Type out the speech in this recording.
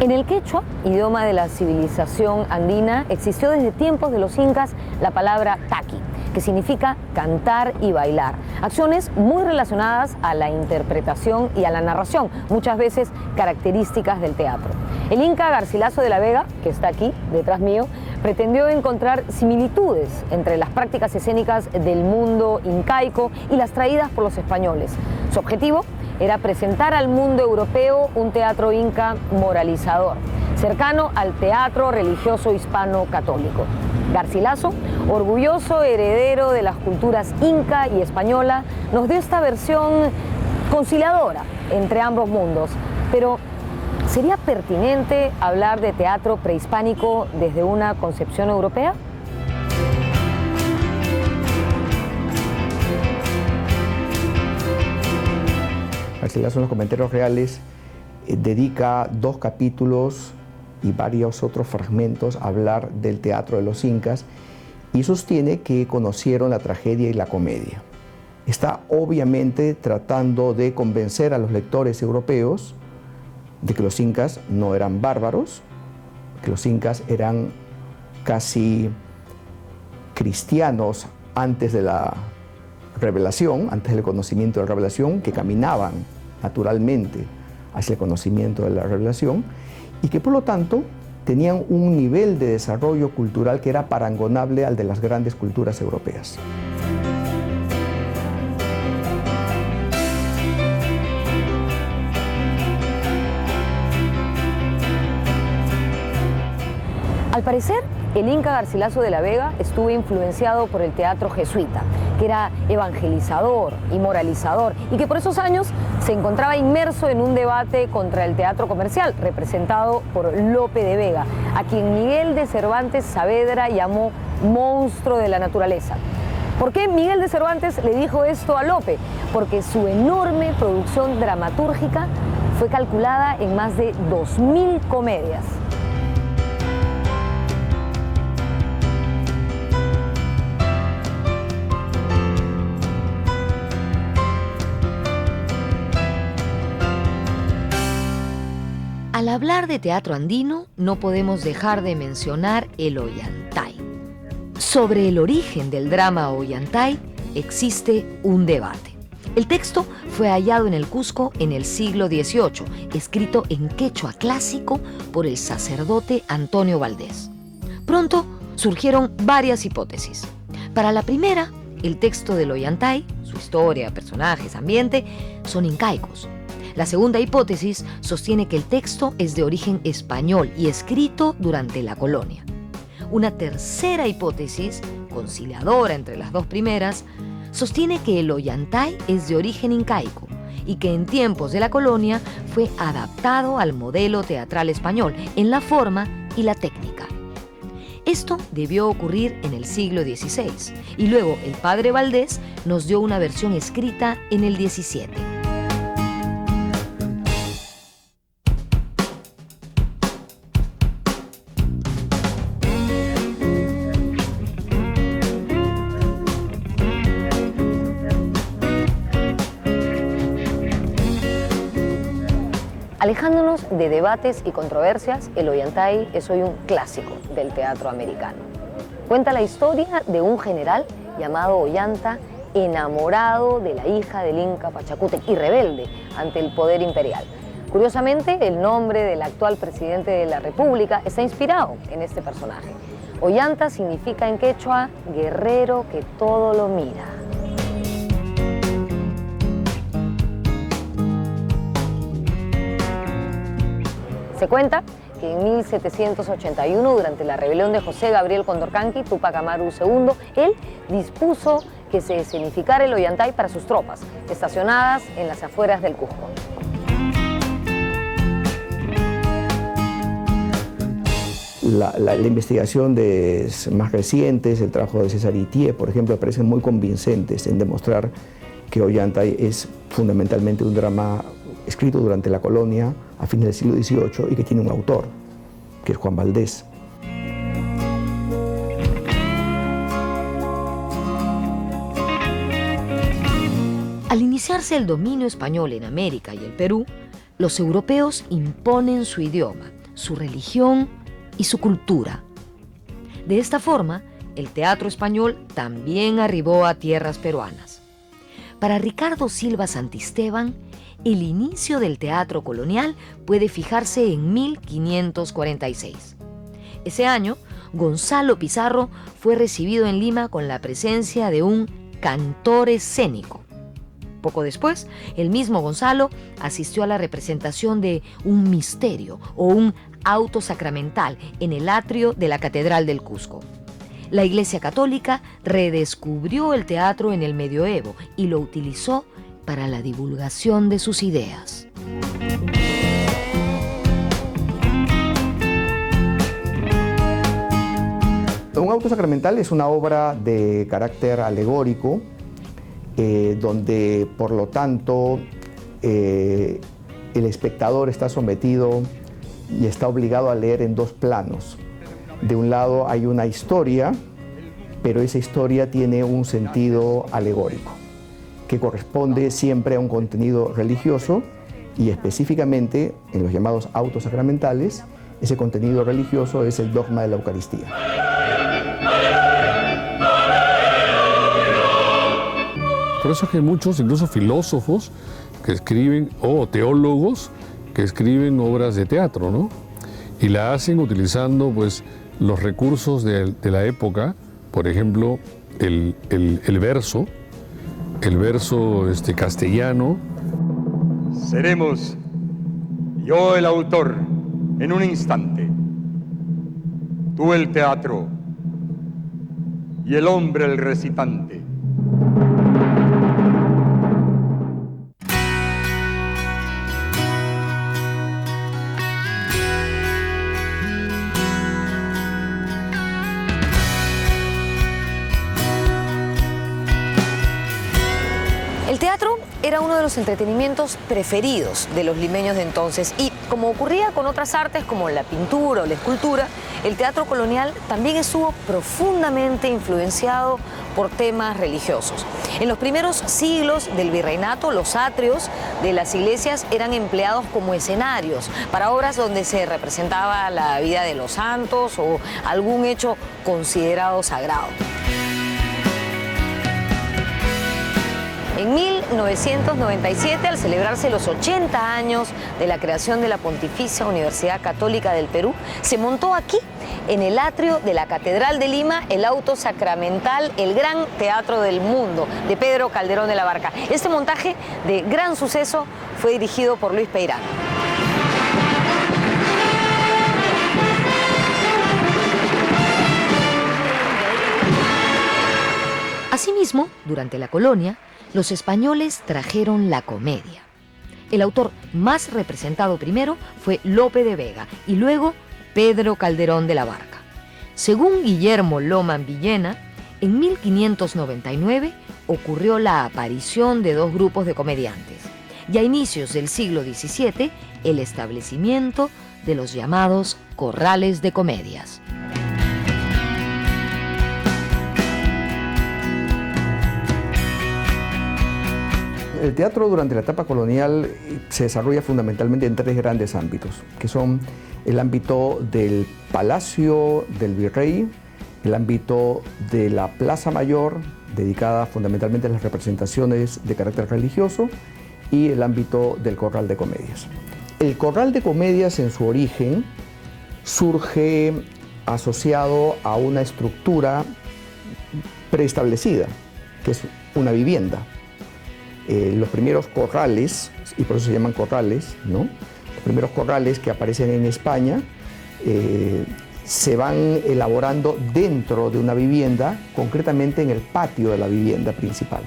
En el quechua, idioma de la civilización andina, existió desde tiempos de los incas la palabra taqui, que significa cantar y bailar. Acciones muy relacionadas a la interpretación y a la narración, muchas veces características del teatro. El inca Garcilaso de la Vega, que está aquí detrás mío, pretendió encontrar similitudes entre las prácticas escénicas del mundo incaico y las traídas por los españoles. Su objetivo era presentar al mundo europeo un teatro inca moralizador, cercano al teatro religioso hispano-católico. Garcilaso, orgulloso heredero de las culturas inca y española, nos dio esta versión conciliadora entre ambos mundos. Pero, ¿sería pertinente hablar de teatro prehispánico desde una concepción europea? Garcilaso en los Comentarios Reales dedica 2 capítulos y varios otros fragmentos a hablar del teatro de los incas y sostiene que conocieron la tragedia y la comedia. Está obviamente tratando de convencer a los lectores europeos de que los incas no eran bárbaros, que los incas eran casi cristianos antes de la revelación, antes del conocimiento de la revelación, que caminaban naturalmente hacia el conocimiento de la revelación y que por lo tanto tenían un nivel de desarrollo cultural que era parangonable al de las grandes culturas europeas. Al parecer, el inca Garcilaso de la Vega estuvo influenciado por el teatro jesuita, que era evangelizador y moralizador, y que por esos años se encontraba inmerso en un debate contra el teatro comercial, representado por Lope de Vega, a quien Miguel de Cervantes Saavedra llamó monstruo de la naturaleza. ¿Por qué Miguel de Cervantes le dijo esto a Lope? Porque su enorme producción dramatúrgica fue calculada en más de 2000 comedias. Al hablar de teatro andino, no podemos dejar de mencionar el Ollantay. Sobre el origen del drama Ollantay existe un debate. El texto fue hallado en el Cusco en el siglo XVIII, escrito en quechua clásico por el sacerdote Antonio Valdés. Pronto surgieron varias hipótesis. Para la primera, el texto del Ollantay, su historia, personajes, ambiente, son incaicos. La segunda hipótesis sostiene que el texto es de origen español y escrito durante la colonia. Una tercera hipótesis, conciliadora entre las dos primeras, sostiene que el Ollantay es de origen incaico y que en tiempos de la colonia fue adaptado al modelo teatral español en la forma y la técnica. Esto debió ocurrir en el siglo XVI y luego el padre Valdés nos dio una versión escrita en el XVII. Alejándonos de debates y controversias, el Ollantay es hoy un clásico del teatro americano. Cuenta la historia de un general llamado Ollanta, enamorado de la hija del inca Pachacútec y rebelde ante el poder imperial. Curiosamente, el nombre del actual presidente de la República está inspirado en este personaje. Ollanta significa en quechua guerrero que todo lo mira. Se cuenta que en 1781, durante la rebelión de José Gabriel Condorcanqui, Túpac Amaru II, él dispuso que se escenificara el Ollantay para sus tropas, estacionadas en las afueras del Cusco. La investigación más recientes, el trabajo de César Itié, por ejemplo, parecen muy convincentes en demostrar que Ollantay es fundamentalmente un drama escrito durante la colonia a fines del siglo XVIII y que tiene un autor, que es Juan Valdés. Al iniciarse el dominio español en América y el Perú, los europeos imponen su idioma, su religión y su cultura. De esta forma, el teatro español también arribó a tierras peruanas. Para Ricardo Silva Santisteban, el inicio del teatro colonial puede fijarse en 1546. Ese año, Gonzalo Pizarro fue recibido en Lima con la presencia de un cantor escénico. Poco después, el mismo Gonzalo asistió a la representación de un misterio o un auto sacramental en el atrio de la Catedral del Cusco. La Iglesia Católica redescubrió el teatro en el medioevo y lo utilizó para la divulgación de sus ideas. Un auto sacramental es una obra de carácter alegórico, donde por lo tanto el espectador está sometido y está obligado a leer en dos planos. De un lado hay una historia, pero esa historia tiene un sentido alegórico, que corresponde siempre a un contenido religioso y específicamente en los llamados autos sacramentales, ese contenido religioso es el dogma de la Eucaristía. Por eso es que hay muchos, incluso filósofos, que escriben, o teólogos, que escriben obras de teatro, ¿no? Y la hacen utilizando, pues, los recursos de la época, por ejemplo, el verso castellano. Seremos yo el autor en un instante, tú el teatro y el hombre el recitante. El teatro era uno de los entretenimientos preferidos de los limeños de entonces y, como ocurría con otras artes como la pintura o la escultura, el teatro colonial también estuvo profundamente influenciado por temas religiosos. En los primeros siglos del virreinato, los atrios de las iglesias eran empleados como escenarios para obras donde se representaba la vida de los santos o algún hecho considerado sagrado. En 1997, al celebrarse los 80 años de la creación de la Pontificia Universidad Católica del Perú, se montó aquí, en el atrio de la Catedral de Lima, el auto sacramental El Gran Teatro del Mundo, de Pedro Calderón de la Barca. Este montaje de gran suceso fue dirigido por Luis Peirano. Asimismo, durante la colonia, los españoles trajeron la comedia. El autor más representado primero fue Lope de Vega y luego Pedro Calderón de la Barca. Según Guillermo Loman Villena, en 1599 ocurrió la aparición de dos grupos de comediantes y a inicios del siglo XVII el establecimiento de los llamados corrales de comedias. El teatro durante la etapa colonial se desarrolla fundamentalmente en tres grandes ámbitos, que son el ámbito del Palacio del Virrey, el ámbito de la Plaza Mayor, dedicada fundamentalmente a las representaciones de carácter religioso, y el ámbito del Corral de Comedias. El Corral de Comedias en su origen surge asociado a una estructura preestablecida, que es una vivienda. Los primeros corrales, y por eso se llaman corrales, ¿no? Los primeros corrales que aparecen en España se van elaborando dentro de una vivienda, concretamente en el patio de la vivienda principal.